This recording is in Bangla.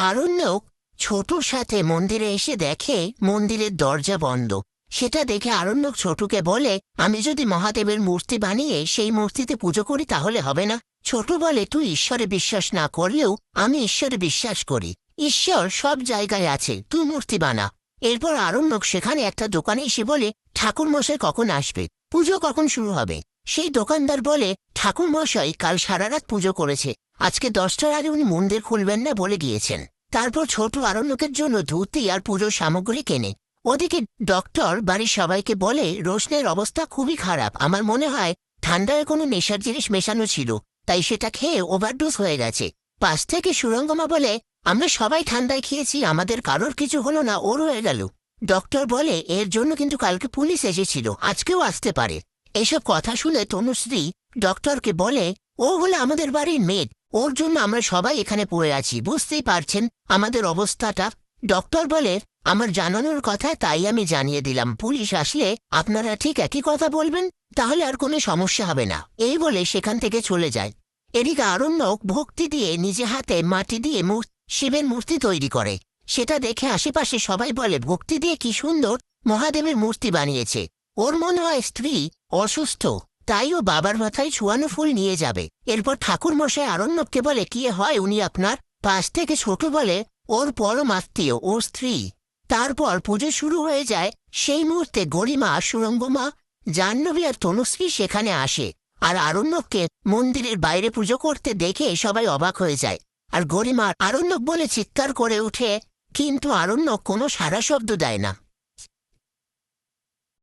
আরণ্যক ছোটুর সাথে মন্দিরে এসে দেখে মন্দিরের দরজা বন্ধ। সেটা দেখে আরণ্যক ছোটুকে বলে, আমি যদি মহাদেবের মূর্তি বানিয়ে সেই মূর্তিতে পুজো করি তাহলে হবে না? ছোটু বলে, তুই ঈশ্বরে বিশ্বাস না করলেও আমি ঈশ্বরে বিশ্বাস করি। ঈশ্বর সব জায়গায় আছে, তুই মূর্তি বানা। এরপর আরণ্যক সেখানে একটা দোকানে এসে বলে, ঠাকুর মশাই কখন আসবে, পুজো কখন শুরু হবে? সেই দোকানদার বলে, ঠাকুর মশাই কাল সারা রাত পুজো করেছে, আজকে 10টার আগে উনি মন্দির খুলবেন না বলে গিয়েছেন। তারপর ছোট আরণ্যকের জন্য ধুতি আর পুজোর সামগ্রী কেনে। ওদিকে ডক্টর বাড়ির সবাইকে বলে, রোশনের অবস্থা খুবই খারাপ, আমার মনে হয় ঠান্ডায় কোনো নেশার জিনিস মেশানো ছিল, তাই সেটা খেয়ে ওভারডোজ হয়ে গেছে। পাশ থেকে সুরঙ্গমা বলে, আমরা সবাই ঠান্ডায় খেয়েছি, আমাদের কারোর কিছু হলো না, ওর হয়ে গেল। ডক্টর বলে, এর জন্য কিন্তু কালকে পুলিশ এসেছিল, আজকেও আসতে পারে। এসব কথা শুনে তনুশ্রী ডক্টরকে বলে, ও হলো আমাদের বাড়ির মেয়ে, ওর জন্য আমরা সবাই এখানে পড়ে আছি, বুঝতেই পারছেন আমাদের অবস্থাটা। ডক্টর বলে, আমার জানানোর কথা তাই আমি জানিয়ে দিলাম, পুলিশ আসলে আপনারা ঠিক একই কথা বলবেন, তাহলে আর কোনো সমস্যা হবে না। এই বলে সেখান থেকে চলে যায়। এদিকে আরণ্যক ভক্তি দিয়ে নিজে হাতে মাটি দিয়ে শিবের মূর্তি তৈরি করে। সেটা দেখে আশেপাশে সবাই বলে, ভক্তি দিয়ে কি সুন্দর মহাদেবের মূর্তি বানিয়েছে। ওর মনে হয় স্ত্রী অসুস্থ, তাই ও বাবার মাথায় ছুয়ানো ফুল নিয়ে যাবে। এরপর ঠাকুর মশাই আরণ্যককে বলে, কি হয় উনি আপনার? পাশ থেকে ছোট বলে, ওর পরম আত্মীয়, ওর স্ত্রী। তারপর পুজো শুরু হয়ে যায়। সেই মুহূর্তে গরিমা, সুরঙ্গমা, জাহ্নবী আর তনুশ্রী সেখানে আসে। আর আরণ্যককে মন্দিরের বাইরে পুজো করতে দেখে সবাই অবাক হয়ে যায়। আর গরিমা আরণ্যক বলে চিৎকার করে উঠে, কিন্তু আরণ্যক কোনো সাড়া শব্দ দেয় না।